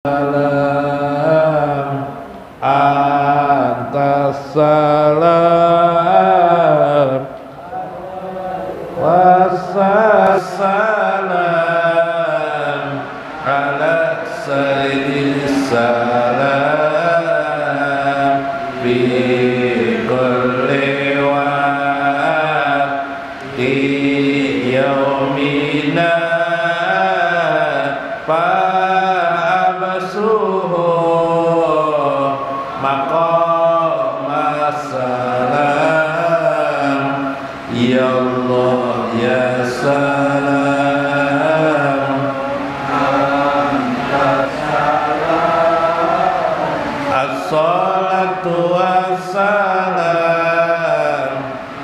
Salam atas salam wassalam ala sayyidis salam bi kulli waqti yaumina maqam salam ya Allah ya salam as-salatu wassalam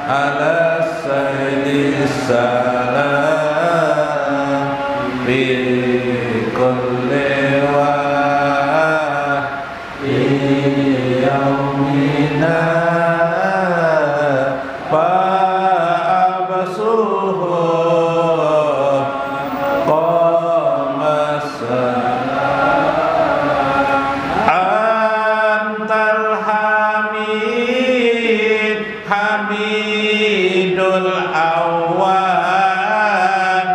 ala sayyidis salam bi kulli yaumina fa'abasuhu qama antal hamid hamidul awwal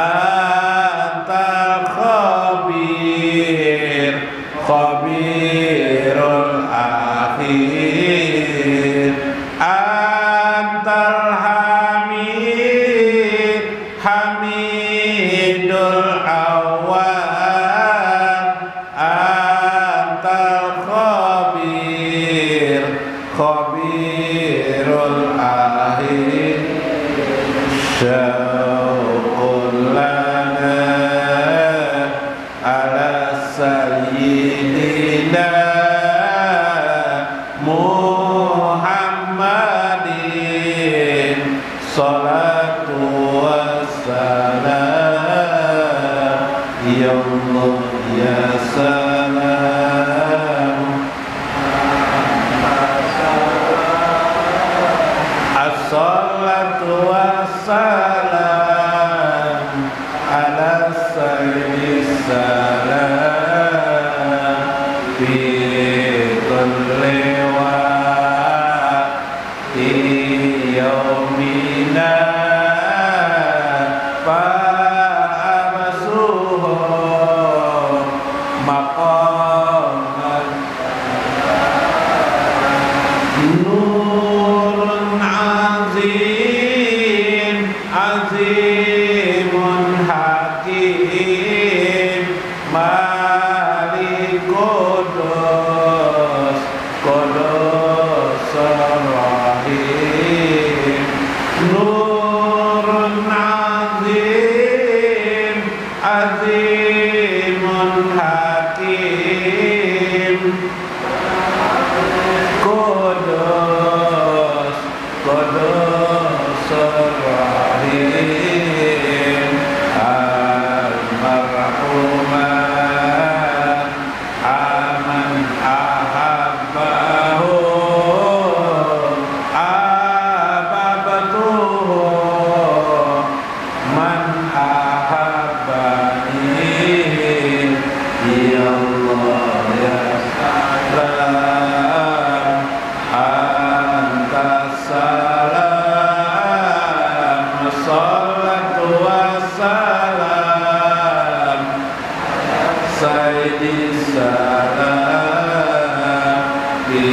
antal khabir khabirul akhir antal hamid hamidul awwal antal khabir khabirul akhir syauqul lana ala sayyidina Muhammadin salatu wassalam ya Allah ya salam as-salatu wassalam ala sayyidis salam fi kulli waqti yaumina fa'abasuhu maqaman nurun azim azimun hakim malik qudus qudus rahim nurun azim azimun hakim qudus qudus rahim al-marhuman aman ahabbahu ababatuhu man ahabbani ya Allah ya salam anta salam salatu wassalam sayyidis salam bi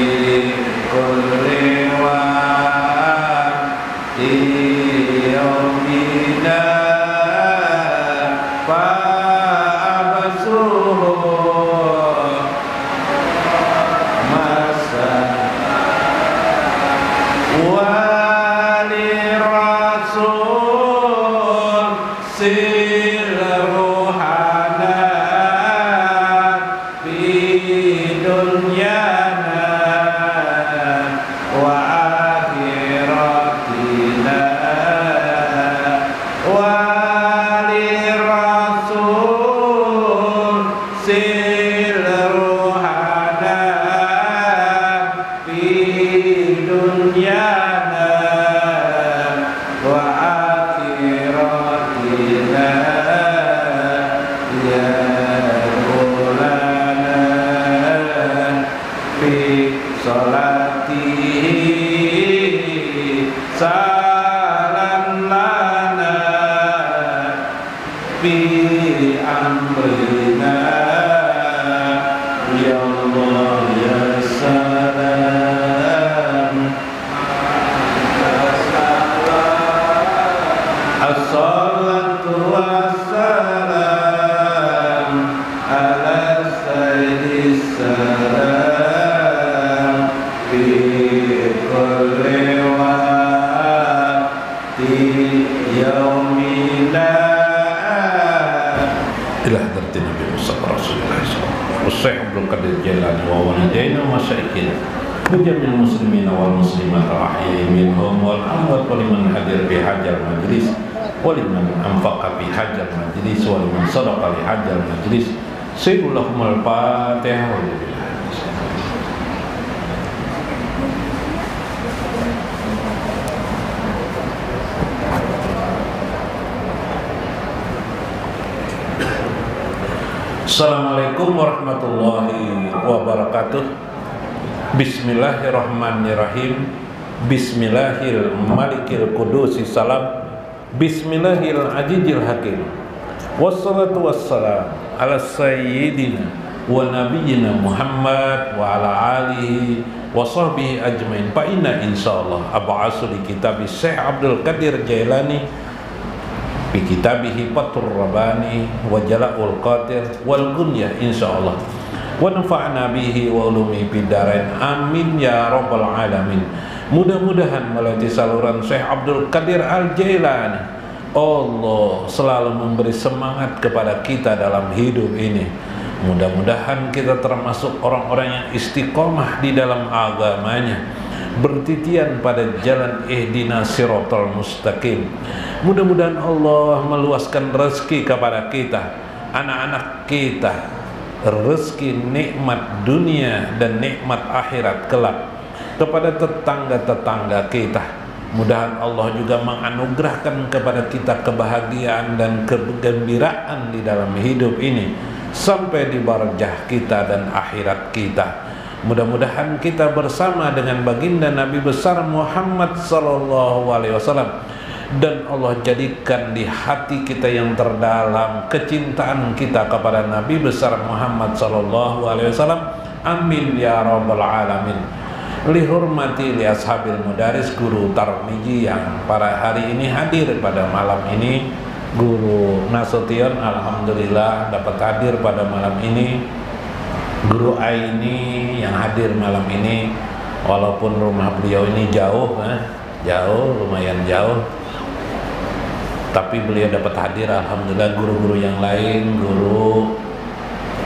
kulli waqti yaumina fa'abasuhu masa wali rasul silruhana fi dunyana wa akhiratina wali rasul silruhana fi dunyana wa akhiratina ya Syekh Abdul Qadir Jailani wa walidayna wa masyayikhina wa jami'il muslimina wal muslimat al-ahya'i minhum wal amwat wa liman hadir bi hajjal majlis wa liman anfaqa bi hajjal majlis wa liman sadaqa li hajjal majlis. Sayyidul Fatihah. Assalamualaikum warahmatullahi wabarakatuh. Bismillahirrahmanirrahim. Bismillahil malikil kudusi salam. Bismillahil ajijil hakim. Wassalatu wassalam ala sayyidina wa nabiyyina Muhammad wa ala alihi wa sahbihi ajmain. Fa inna insyaallah ab'asu li kitab Syekh Abdul Qadir Jailani bi kitabihi Fathur Rabbani wa Jala'ul Qadir wal Gunyah insyaallah wa nafa'na bihi wa ulumi bidarain amin ya rabbal alamin. Mudah-mudahan melalui saluran Syekh Abdul Qadir Al-Jailani Allah selalu memberi semangat kepada kita dalam hidup ini. Mudah-mudahan kita termasuk orang-orang yang istiqomah di dalam agamanya, bertitian pada jalan ihdinas siratal mustaqim. Mudah-mudahan Allah meluaskan rezeki kepada kita, anak-anak kita, rezeki nikmat dunia dan nikmat akhirat kelak, kepada tetangga-tetangga kita. Mudahan Allah juga menganugerahkan kepada kita kebahagiaan dan kegembiraan di dalam hidup ini sampai di barjah kita dan akhirat kita. Mudah-mudahan kita bersama dengan baginda Nabi besar Muhammad sallallahu alaihi wasallam, dan Allah jadikan di hati kita yang terdalam kecintaan kita kepada Nabi besar Muhammad sallallahu alaihi wasallam. Amin ya rabbal alamin. Lihurmati li ashabil mudaris, guru Tarmiji yang pada hari ini hadir pada malam ini. Guru Nasution alhamdulillah dapat hadir pada malam ini. Guru Aini yang hadir malam ini, walaupun rumah beliau ini jauh, lumayan jauh, tapi beliau dapat hadir alhamdulillah. Guru-guru yang lain, guru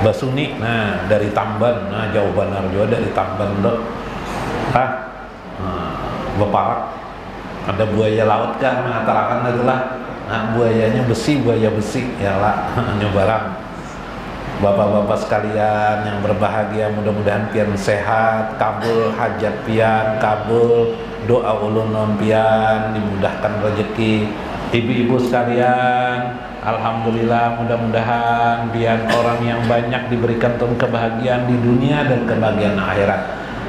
Basuni, dari Tamban, jauh benar juga dari Tamban loh. Beparak, ada buaya laut kan mengatakan itulah. Buayanya besi, buaya besi ya lah. Nyobarang. Bapak-bapak sekalian yang berbahagia, mudah-mudahan pian sehat, kabul hajat pian, kabul doa ulun pian, dimudahkan rezeki. Ibu-ibu sekalian, alhamdulillah, mudah-mudahan pian orang yang banyak diberikan kebahagiaan di dunia dan kebahagiaan akhirat.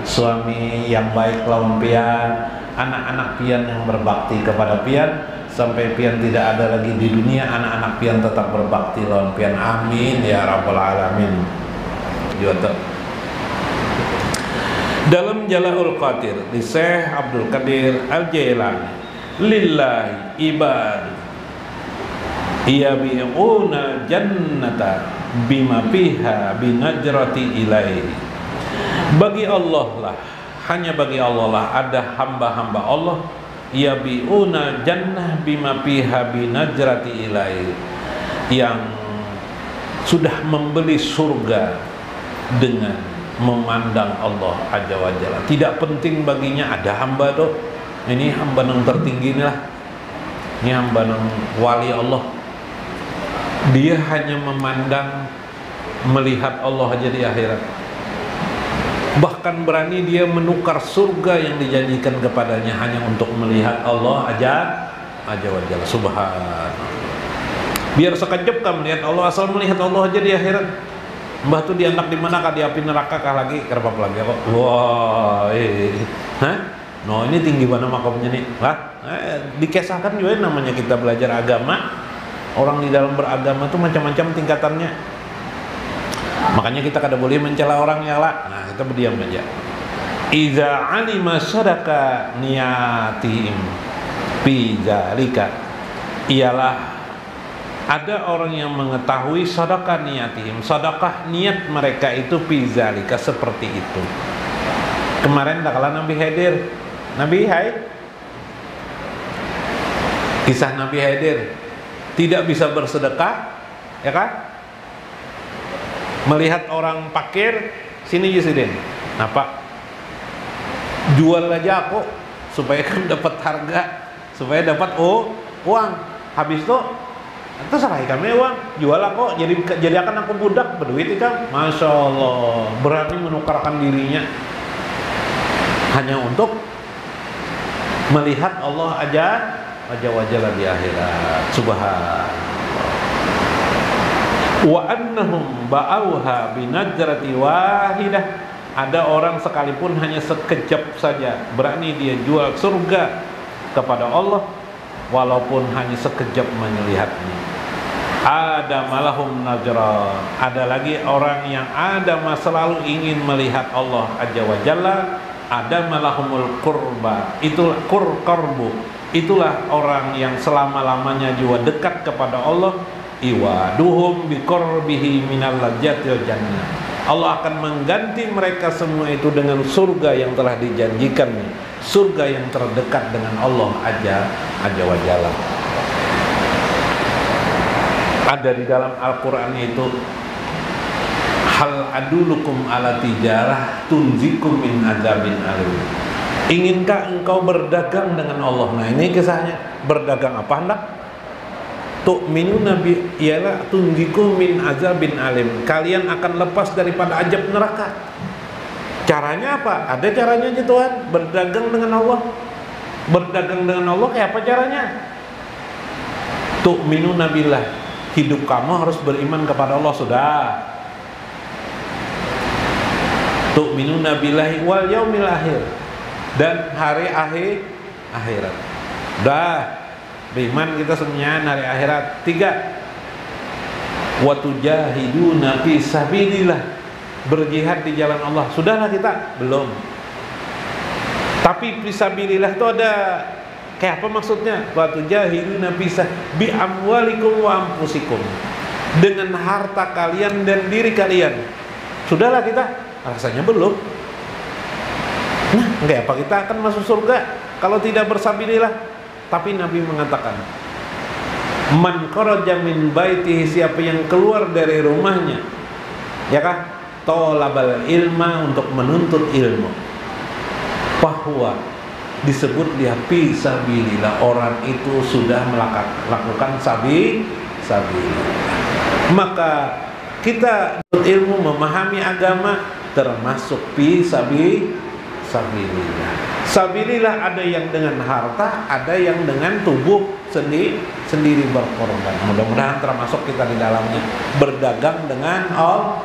Suami yang baik lawan pian, anak-anak pian yang berbakti kepada pian, sampai pian tidak ada lagi di dunia, anak-anak pian tetap berbakti lawan pian. Amin ya rabbal alamin. Dalam Jala'ul Qadir di Syekh Abdul Qadir Al-Jailani, lillahi ibad yabi'una jannata bima fiha binajrati ilaihi. Bagi Allah lah, hanya bagi Allah lah ada hamba-hamba Allah yabi'una jannah bima fiha binajrati ilaihi, yang sudah membeli surga dengan memandang Allah Azza wa Jalla. Tidak penting baginya ada hamba tuh, ini hamba yang tertinggi lah, ini hamba yang wali Allah. Dia hanya memandang, melihat Allah aja di akhirat. Bahkan berani dia menukar surga yang dijanjikan kepadanya hanya untuk melihat Allah Azza wa Jalla. Subhanallah. Biar sekejap kan melihat Allah, asal melihat Allah aja di akhirat. Mbah tuh dianak di mana kah, di api neraka kah lagi? Kenapa lagi kok? Wah, no ini tinggi banget makamnya nih. Dikesahkan juga namanya kita belajar agama. Orang di dalam beragama tuh macam-macam tingkatannya. Makanya kita kada boleh mencela orang ya lah. Kita berdiam aja. Iza alima sadaka niyatihim fi zalika, ialah ada orang yang mengetahui sadaqah niyatihim, sadaqah niat mereka itu fi zalika, seperti itu. Kemarin tak kala Nabi hadir, Nabi kisah Nabi hadir, tidak bisa bersedekah, ya kan? Melihat orang pakir, sini Jusiden. Nah Pak, jual aja aku supaya kan dapat harga, supaya dapat uang. Habis itu salah kami uang, jual aku jadi akan aku budak berduit kan. Masya Allah, berani menukarkan dirinya hanya untuk melihat Allah aja wajah di akhirat. Subhanallah. Wa annahum ba'auha binajrati wahidah. Ada orang sekalipun hanya sekejap saja berani dia jual surga kepada Allah, walaupun hanya sekejap melihatnya. Ada malahum najra. Ada lagi orang yang ada selalu ingin melihat Allah Azza wa Jalla. Ada malahumul qurba. Itulah qarbu. Itulah orang yang selama-lamanya juga dekat kepada Allah. Iwaduhum biqurbihi minal ladzzatil jannah. Allah akan mengganti mereka semua itu dengan surga yang telah dijanjikan, surga yang terdekat dengan Allah Azza wa Jalla. Ada di dalam Al-Quran itu, hal adulukum ala tijarah tunzikum min azabin alim. Inginkah engkau berdagang dengan Allah? Nah ini kisahnya, berdagang apa hendak? Tu'minuna bi ialah tunzikum min azabin alim. Kalian akan lepas daripada azab neraka. Caranya apa? Ada caranya aja Tuhan, berdagang dengan Allah. Berdagang dengan Allah kayak apa caranya? Tu'minuna billah. Hidup kamu harus beriman kepada Allah. Sudah. Tu'minuna billahi wal yaumil akhir, dan hari akhirat. Dah, beriman kita semuanya hari akhirat. 3. Wa tujahiduna fi sabilillah, berjihad di jalan Allah. Sudahlah kita? Belum. Tapi fi sabilillah itu ada kayak apa maksudnya? Wa tujahiduna bi amwalikum wa anfusikum, dengan harta kalian dan diri kalian. Sudahlah kita? Rasanya belum. Nah, enggak apa kita akan masuk surga kalau tidak bersabilillah? Tapi Nabi mengatakan, man kharaja min baitihi, siapa yang keluar dari rumahnya, ya kah, talabal ilma, untuk menuntut ilmu, bahwa disebut dia fi sabilillah, orang itu sudah melakukan sabilillah. Maka kita ilmu, memahami agama, termasuk fi sabilillah. Sabilillah ada yang dengan harta, ada yang dengan tubuh sendiri berkorban. Mudah-mudahan termasuk kita di dalamnya, berdagang dengan Allah.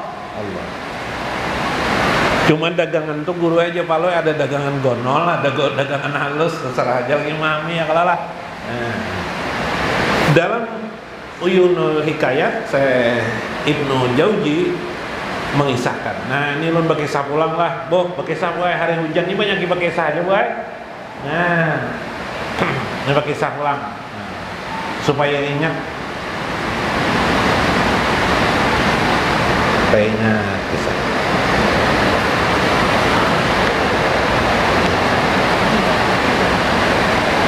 Cuma dagangan tuh guru aja, Pak, ada dagangan gonol, ada dagangan halus, terserah aja lagi mami ya kalau lah. Dalam Uyunul Hikayat, saya Ibnu Jauzi mengisahkan. Nah ini lo pakai kisah pulang lah, Bo, pakai kisah boy, hari hujan ini banyak pakai kisah aja boy. Nah ini pakai kisah pulang, supaya ingat, kisah.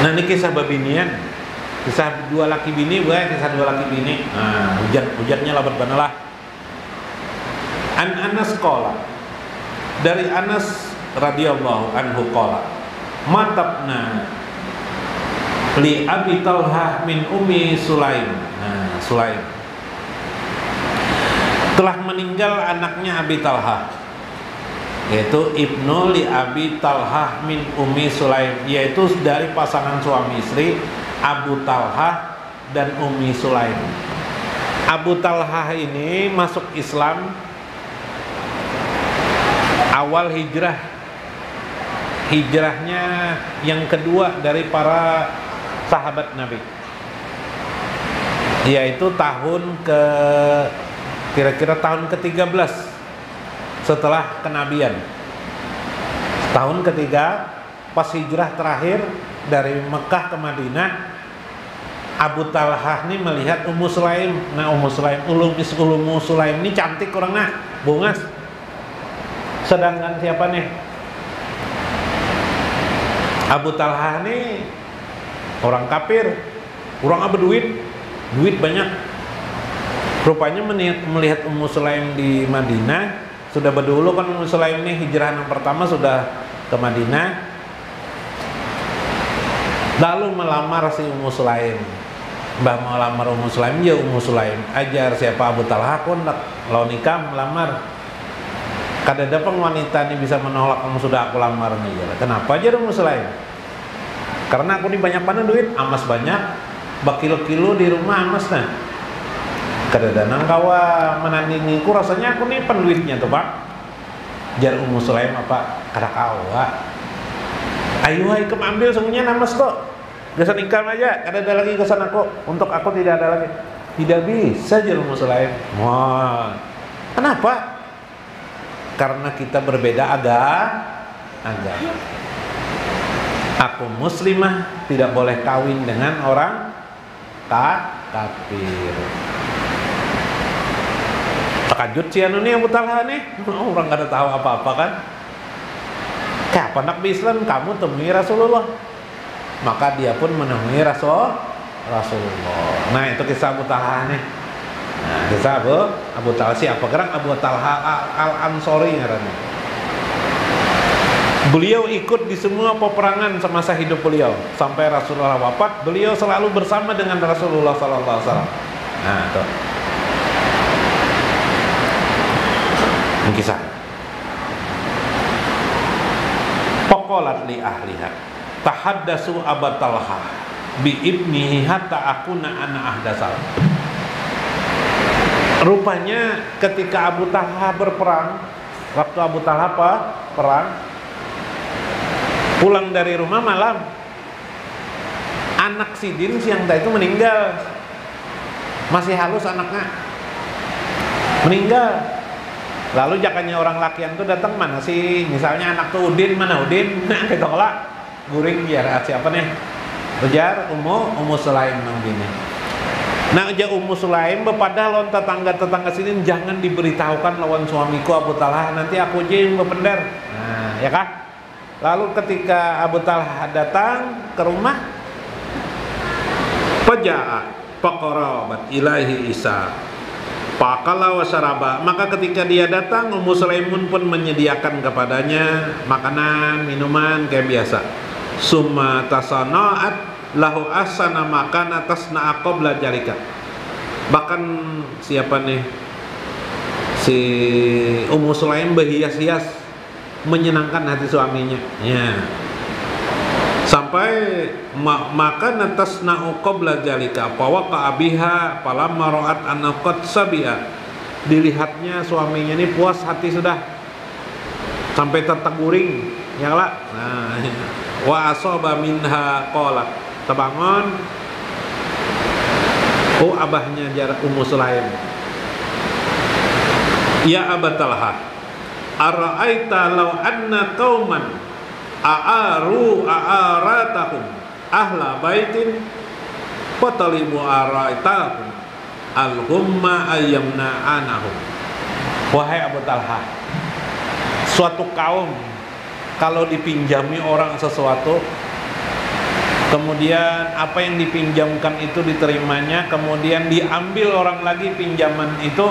Nah ini kisah babinian, kisah dua laki bini boy, kisah dua laki bini. Nah hujannya labat banalah. An Anas qala, dari Anas radhiyallahu anhu qala, matabna li Abi Talhah min Ummi Sulaim. Nah, Sulaim telah meninggal anaknya Abi Talhah, yaitu ibnu li Abi Talhah min Ummi Sulaim, yaitu dari pasangan suami istri Abu Talhah dan Ummi Sulaim. Abu Talhah ini masuk Islam awal hijrahnya yang kedua dari para sahabat Nabi, yaitu kira-kira tahun ke-13 setelah kenabian. Tahun ketiga pas hijrah terakhir dari Mekah ke Madinah, Abu Talhah ini melihat Ummu Sulaim. Nah Ummu Sulaim ini cantik orangnya, bungas. Sedangkan siapa nih? Abu Talhah nih orang kafir, orang apa duit banyak. Rupanya melihat Ummu Sulaim di Madinah, sudah berdulu kan Ummu Sulaim ini hijrah yang pertama sudah ke Madinah. Lalu melamar si Ummu Sulaim. Mbah mau lamar Ummu Sulaim, ya Ummu Sulaim ajar siapa Abu Talha pun lo nikah melamar. Kadada peng wanita ini bisa menolak kamu sudah aku lamar nih. Kenapa aja Ummu Sulaim? Karena aku ini banyak mana duit, amas banyak, bakilo-kilo di rumah amas nah. Kadada nang kawa menandingiku rasanya aku nih penduitnya tuh Pak. Jar Ummu Sulaim apa? Kada kawa. Ayo ikut ambil semuanya namas kok. Gak nikah aja, ada lagi kesan aku. Untuk aku tidak ada lagi. Tidak bisa jar Ummu Sulaim. Wah, kenapa? Karena kita berbeda agama. Aku muslimah tidak boleh kawin dengan orang kafir. Takajut si anu nih Abu Talha nih. Orang gak ada tahu apa-apa kan. Kapan nak Islam kamu temui Rasulullah. Maka dia pun menemui Rasulullah. Nah itu kisah Abu Talha nih. Nah kisah Abu Talha siapa? Gerak Abu Talha Al-Ansori ngarannya. Beliau ikut di semua peperangan semasa hidup beliau. Sampai Rasulullah wafat, beliau selalu bersama dengan Rasulullah SAW. Nah itu ini kisah. Pokolat li ahliha tahaddasu Abu Talha bi ibnihi hatta akuna ana ahdasal. Rupanya ketika Abu Talha berperang, waktu Abu Talha perang, pulang dari rumah malam, anak Sidin siang tadi itu meninggal. Masih halus anaknya, meninggal. Lalu jakanya orang lakian tuh datang, mana sih? Misalnya anak tuh Udin, mana Udin? Nah kita kelak guring biar siapa nih? Ujar Ummu Sulaim nang bini. Nah aja Ummu Sulaim bepada lawan tetangga sini jangan diberitahukan lawan suamiku Abu Talha, nanti aku aja yang bepender. Nah ya kah? Lalu ketika Abu Talha datang ke rumah, faja'a faqarabat ilaihi Isa faqala wa syaraba. Maka ketika dia datang, Ummu Sulaimun pun menyediakan kepadanya makanan, minuman kayak biasa. Summa tasana'at lahu asana makan atas na'aqobla jalika. Bahkan siapa nih si Ummu Sulaim berhias-hias menyenangkan hati suaminya ya. Sampai makan atas na'aqobla jalika pawaqa abiha falamma ra'at anaqat sabia. Dilihatnya suaminya ini puas hati sudah sampai terteguring ya lah. Nah wa asaba minha qalat terbangun abahnya jarak Ummu Sulaim, ya Abu Talha ara'aita law anna qauman a'aratahum ahla baitin fatalibu ara'aitahum al-humma ayyamna anahum. Wahai Abu Talha, suatu kaum kalau dipinjami orang sesuatu, kemudian apa yang dipinjamkan itu diterimanya, kemudian diambil orang lagi pinjaman itu,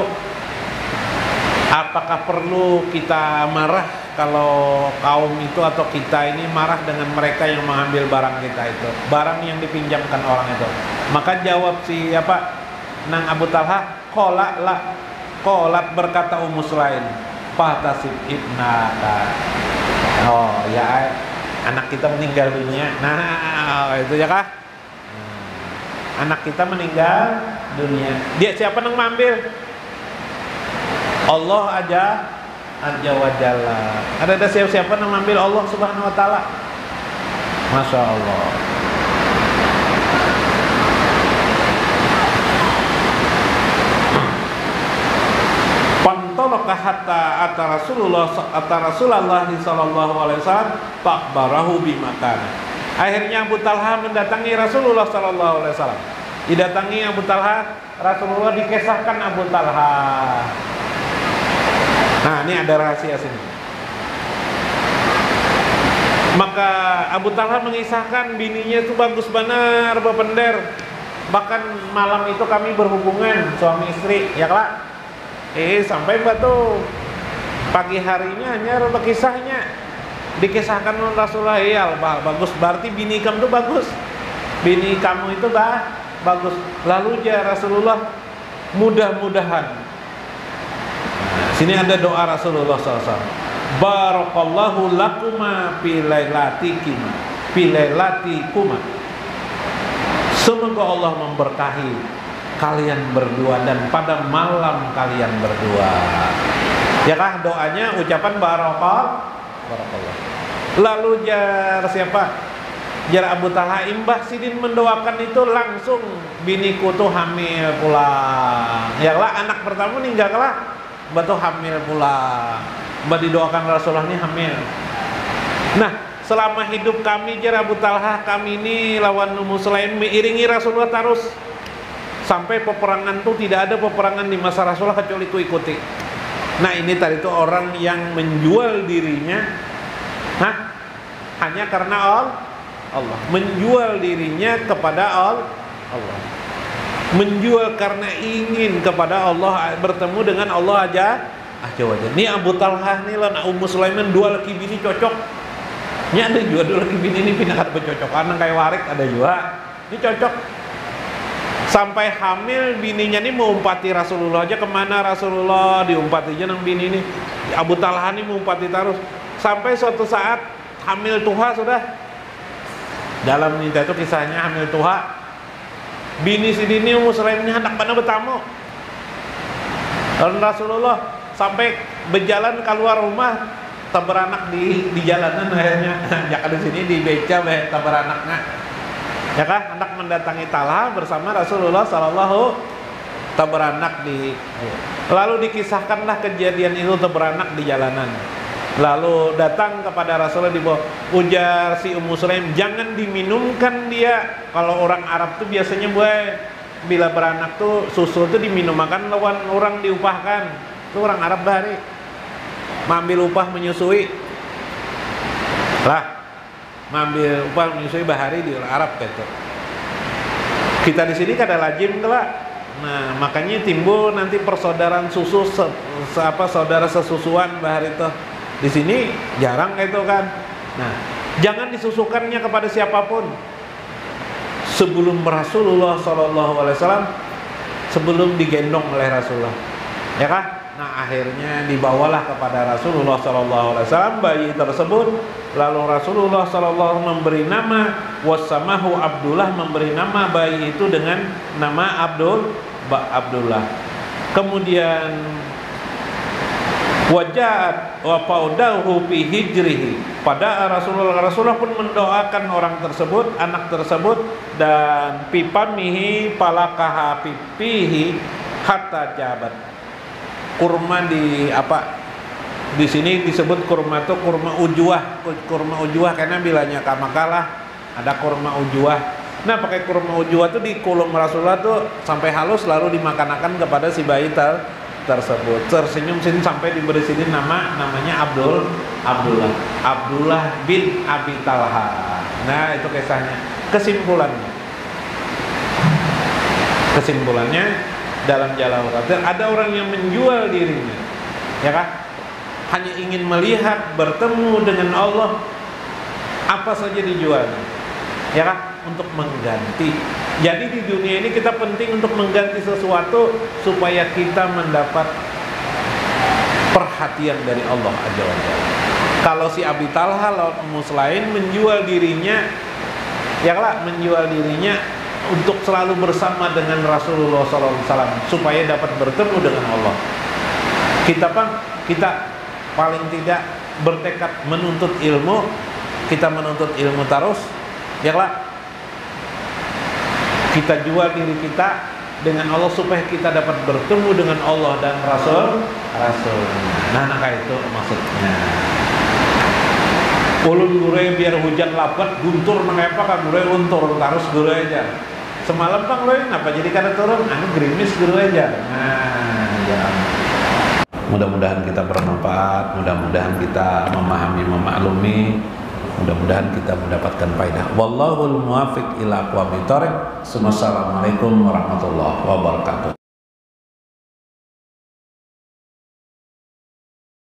apakah perlu kita marah kalau kaum itu atau kita ini marah dengan mereka yang mengambil barang kita itu, barang yang dipinjamkan orang itu? Maka jawab siapa? Nang Abu Talha, qolat berkata Ummu Sulaim, fahtasib ibnaka. Oh ya, anak kita meninggal dunia. Nah itu ya kah? Anak kita meninggal dunia. Dia siapa nang mengambil? Allah aja wa jalla. Ada siapa nang mengambil? Allah Subhanahu wa taala. Masya Allah. Pantolaka hatta ata Rasulullah sallallahu alaihi wasallam takbarahu bimakan. Akhirnya Abu Talha mendatangi Rasulullah sallallahu alaihi wasallam. Didatangi Abu Talha, Rasulullah dikisahkan Abu Talha. Nah, ini ada rahasia sini. Maka Abu Talha mengisahkan bininya itu bagus benar, bepender. Bahkan malam itu kami berhubungan suami istri, ya kelak. Sampai batu pagi harinya hanya kisahnya dikisahkan oleh Rasulullah. Ya bagus, berarti bini kamu itu bagus. Bini kamu itu bagus. Lalu ya Rasulullah, mudah-mudahan. Sini ada doa Rasulullah SAW. Barakallahu lakuma fi lailatikuma. Semoga Allah memberkahi kalian berdua dan pada malam kalian berdua. Ya kah doanya ucapan barakallah. Lalu jar siapa? Jar Abu Talha, Mbah Sidin mendoakan itu langsung biniku tuh hamil pulang. Ya lah anak pertama meninggal lah, Mbah tuh hamil pulang. Mbah didoakan Rasulullah ini hamil. Nah, selama hidup kami jar Abu Talha, kami ini lawan Ummu Sulaim mengiringi Rasulullah terus sampai peperangan tuh tidak ada peperangan di masa Rasulullah kecuali ku ikuti. Nah ini tadi itu orang yang menjual dirinya hanya karena Allah, menjual dirinya kepada Allah, menjual karena ingin kepada Allah, bertemu dengan Allah aja wajah. Ini Abu Talha nih lah, Ummu Sulaiman dua laki bini cocok. Ini ada juga dua laki bini ini pindah kata bercocok, anak kayak warik ada juga. Ini cocok. Sampai hamil bininya ini mengumpati Rasulullah aja, kemana Rasulullah diumpati aja nang bini ini. Abu Talha ini mengumpati terus sampai suatu saat hamil tuha sudah. Dalam ninta itu kisahnya hamil tuha. Bini si dini Ummu Sulaim ini hendak pada bertamu. Dan Rasulullah sampai berjalan keluar rumah beranak di jalanan akhirnya. Ya di sini di beca beranaknya. Ya kan hendak mendatangi Talha bersama Rasulullah sallallahu beranak di. Lalu dikisahkanlah kejadian itu beranak di jalanan. Lalu datang kepada Rasulullah dibawa, ujar si Ummu Sulaim, jangan diminumkan dia. Kalau orang Arab tuh biasanya bila beranak tuh susu tuh diminum, makan lawan orang diupahkan. Itu orang Arab bahari mengambil upah menyusui lah, mengambil upah menyusui bahari di orang Arab gitu. Kita di sini kada lazim kelak. Nah makanya timbul nanti persaudaraan susu saudara sesusuan bahari itu. Di sini jarang itu kan. Nah, jangan disusukannya kepada siapapun. Sebelum Rasulullah SAW, sebelum digendong oleh Rasulullah, ya kan? Nah, akhirnya dibawalah kepada Rasulullah SAW bayi tersebut. Lalu Rasulullah SAW memberi nama, wasamahu Abdullah, memberi nama bayi itu dengan nama Abdullah. Kemudian wajat wa faudahu fi hijrihi, pada Rasulullah pun mendoakan orang tersebut, anak tersebut, dan pipamihi palakaha pipihi hatta jabat. Kurma di sini disebut kurma itu kurma ujuah karena bilanya kamakalah ada kurma ujuah. Nah pakai kurma ujuah itu di kulum Rasulullah tuh sampai halus lalu dimakan-akan kepada si bayi tersebut. Tersenyum sini sampai diberi sini namanya Abdullah bin Abi Talha. Nah itu kisahnya. Kesimpulannya dalam jalan khatir ada orang yang menjual dirinya, ya kan? Hanya ingin melihat bertemu dengan Allah, apa saja dijual, ya kan? Untuk mengganti. Jadi di dunia ini kita penting untuk mengganti sesuatu supaya kita mendapat perhatian dari Allah Azza wa Jalla. Kalau si Abi Talha lawan Ummu Sulaim menjual dirinya, ya kan? Menjual dirinya untuk selalu bersama dengan Rasulullah SAW supaya dapat bertemu dengan Allah. Kita paling tidak bertekad menuntut ilmu, kita menuntut ilmu terus, ya lah. Kita jual diri kita dengan Allah supaya kita dapat bertemu dengan Allah dan Rasul. Nah itu maksudnya. Ulun gure biar hujan lapat guntur mengepak kan gure untur terus gure aja. Semalam bang lo kenapa jadi kada turun? Gerimis guru aja. Nah, ya. Mudah-mudahan kita bermanfaat, mudah-mudahan kita memahami, memaklumi Mudah-mudahan kita mendapatkan faedah. Wallahul muwaffiq ila aqwamit thoriq. Wassalamualaikum warahmatullahi wabarakatuh.